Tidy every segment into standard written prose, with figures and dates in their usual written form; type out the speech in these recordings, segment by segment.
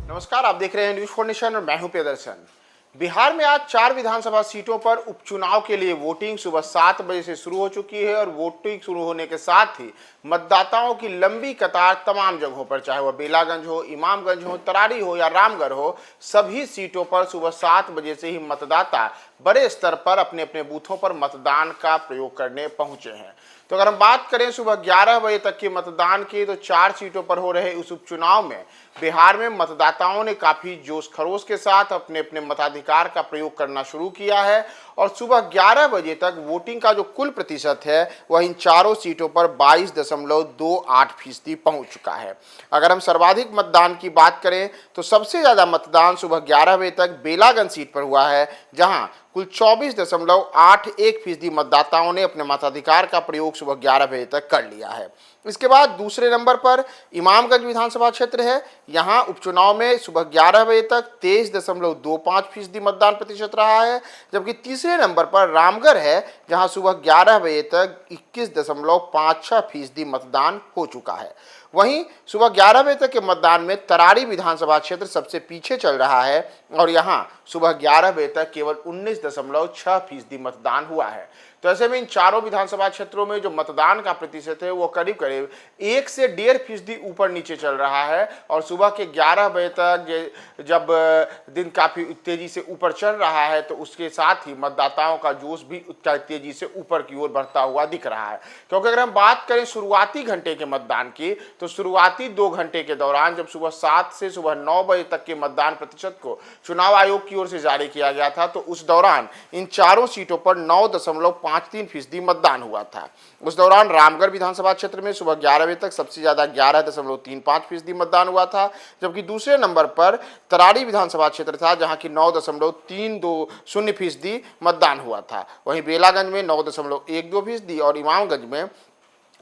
नमस्कार, आप देख रहे हैं न्यूज फॉर नेशन और मैं हूं प्रियदर्शन। बिहार में आज 4 विधानसभा सीटों पर उपचुनाव के लिए वोटिंग सुबह 7 बजे से शुरू हो चुकी है और वोटिंग शुरू होने के साथ ही मतदाताओं की लंबी कतार तमाम जगहों पर, चाहे वह बेलागंज हो, इमामगंज हो, तरारी हो या रामगढ़ हो, सभी सीटों पर सुबह 7 बजे से ही मतदाता बड़े स्तर पर अपने अपने बूथों पर मतदान का प्रयोग करने पहुंचे हैं। तो अगर हम बात करें सुबह 11 बजे तक के मतदान की, तो 4 सीटों पर हो रहे उस उपचुनाव में बिहार में मतदाताओं ने काफी जोश खरोश के साथ अपने अपने मताधिकार का प्रयोग करना शुरू किया है और सुबह 11 बजे तक वोटिंग का जो कुल प्रतिशत है वह इन चारों सीटों पर 22.28% पहुंच चुका है। अगर हम सर्वाधिक मतदान की बात करें तो सबसे ज्यादा मतदान सुबह 11 बजे तक बेलागंज सीट पर हुआ है, जहां कुल 24.81% मतदाताओं ने अपने मताधिकार का प्रयोग सुबह 11 बजे तक कर लिया है। इसके बाद दूसरे नंबर पर इमामगंज विधानसभा क्षेत्र है। यहां उपचुनाव में सुबह 11 बजे तक 23.25% मतदान प्रतिशत रहा है, जबकि तीसरे नंबर पर रामगढ़ है, जहां सुबह 11 बजे तक 21.56% मतदान हो चुका है। वहीं सुबह 11 बजे तक के मतदान में तरारी विधानसभा क्षेत्र सबसे पीछे चल रहा है और यहां सुबह 11 बजे तक केवल 19.6% मतदान हुआ है। तो ऐसे में इन चारों विधानसभा क्षेत्रों में जो मतदान का प्रतिशत है वो करीब करीब 1 से 1.5% ऊपर नीचे चल रहा है और सुबह के 11 बजे तक जब दिन काफी तेजी से ऊपर चल रहा है तो उसके साथ ही मतदाताओं का जोश भी तेजी से ऊपर की ओर बढ़ता हुआ दिख रहा है। क्योंकि अगर हम बात करें शुरुआती घंटे के मतदान की, तो शुरुआती 2 घंटे के दौरान जब सुबह 7 से सुबह 9 बजे तक के मतदान प्रतिशत को चुनाव आयोग की ओर से जारी किया गया था, तो उस दौरान इन चारों सीटों पर 9.53% मतदान हुआ था। उस दौरान रामगढ़ विधानसभा क्षेत्र में सुबह 11 बजे तक सबसे ज्यादा 11.35% मतदान हुआ था, जबकि दूसरे नंबर पर तरारी विधानसभा क्षेत्र था, जहां की 9.320% मतदान हुआ था। वहीं बेलागंज में 9.12% और इमामगंज में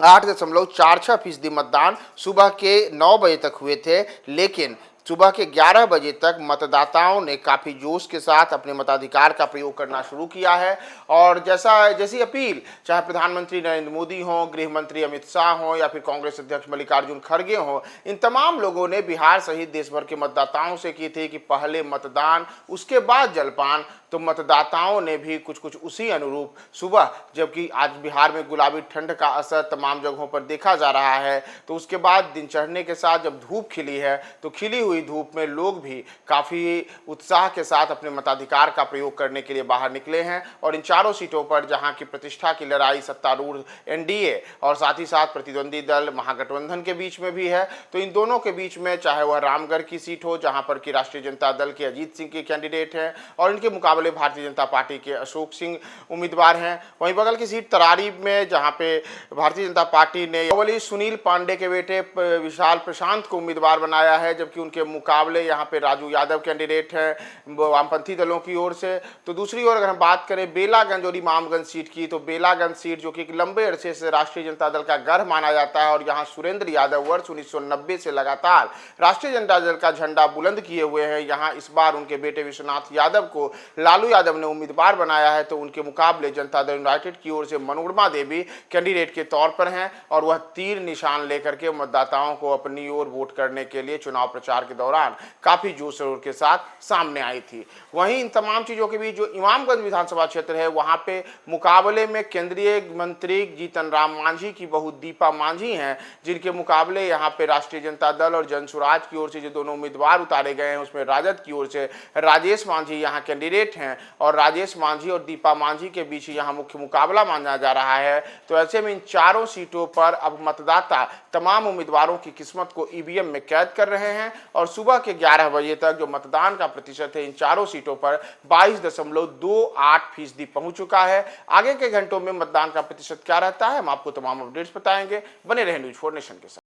8.46% मतदान सुबह के 9 बजे तक हुए थे। लेकिन सुबह के 11 बजे तक मतदाताओं ने काफ़ी जोश के साथ अपने मताधिकार का प्रयोग करना शुरू किया है और जैसी अपील चाहे प्रधानमंत्री नरेंद्र मोदी हों, गृह मंत्री अमित शाह हों या फिर कांग्रेस अध्यक्ष मल्लिकार्जुन खड़गे हों, इन तमाम लोगों ने बिहार सहित देश भर के मतदाताओं से की थी कि पहले मतदान उसके बाद जलपान। तो मतदाताओं ने भी कुछ उसी अनुरूप सुबह, जबकि आज बिहार में गुलाबी ठंड का असर तमाम जगहों पर देखा जा रहा है, तो उसके बाद दिन चढ़ने के साथ जब धूप खिली है तो खिली हुई धूप में लोग भी काफ़ी उत्साह के साथ अपने मताधिकार का प्रयोग करने के लिए बाहर निकले हैं। और इन चारों सीटों पर जहां की प्रतिष्ठा की लड़ाई सत्तारूढ़ एनडीए और साथ ही साथ प्रतिद्वंदी दल महागठबंधन के बीच में भी है, तो इन दोनों के बीच में चाहे वह रामगढ़ की सीट हो जहां पर कि राष्ट्रीय जनता दल के अजीत सिंह के कैंडिडेट हैं और इनके मुकाबले भारतीय जनता पार्टी के अशोक सिंह उम्मीदवार हैं, वहीं बगल की सीट तरारी में जहां पे भारतीय जनता पार्टी ने सुनील पांडे के बेटे विशाल प्रशांत को उम्मीदवार बनाया है, जबकि उनके मुकाबले यहाँ पे राजू यादव कैंडिडेट हैं वामपंथी दलों की ओर से। तो दूसरी ओर अगर हम बात करें बेलागंज और इमामगंज सीट की, तो बेलागंज सीट जो कि एक लंबे अरसे से राष्ट्रीय जनता दल का गढ़ माना जाता है और यहाँ सुरेंद्र यादव वर्ष 1990 से लगातार राष्ट्रीय जनता दल का झंडा बुलंद किए हुए हैं। यहाँ इस बार उनके बेटे विश्वनाथ यादव को लालू यादव ने उम्मीदवार बनाया है, तो उनके मुकाबले जनता दल यूनाइटेड की ओर से मनोरमा देवी कैंडिडेट के तौर पर हैं और वह तीर निशान लेकर के मतदाताओं को अपनी ओर वोट करने के लिए चुनाव प्रचार के दौरान काफी जोश शोर के साथ सामने आई थी। वहीं इन तमाम चीजों के बीच जो इमामगंज विधानसभा क्षेत्र है वहां पे मुकाबले में केंद्रीय मंत्री जीतन राम मांझी की बहू दीपा मांझी हैं, जिनके मुकाबले यहां पे राष्ट्रीय जनता दल और जनसुराज की ओर से जो दोनों उम्मीदवार उतारे गए हैं उसमें राजद की ओर से राजेश मांझी यहां कैंडिडेट हैं और राजेश मांझी और दीपा मांझी के बीच यहां मुख्य मुकाबला माना जा रहा है। तो ऐसे में इन चारों सीटों पर अब मतदाता तमाम उम्मीदवारों की किस्मत को ईवीएम में कैद कर रहे हैं और सुबह के 11 बजे तक जो मतदान का प्रतिशत है इन चारों सीटों पर 22.28% पहुंच चुका है। आगे के घंटों में मतदान का प्रतिशत क्या रहता है हम आपको तमाम अपडेट्स बताएंगे। बने रहे न्यूज फॉर नेशन के साथ।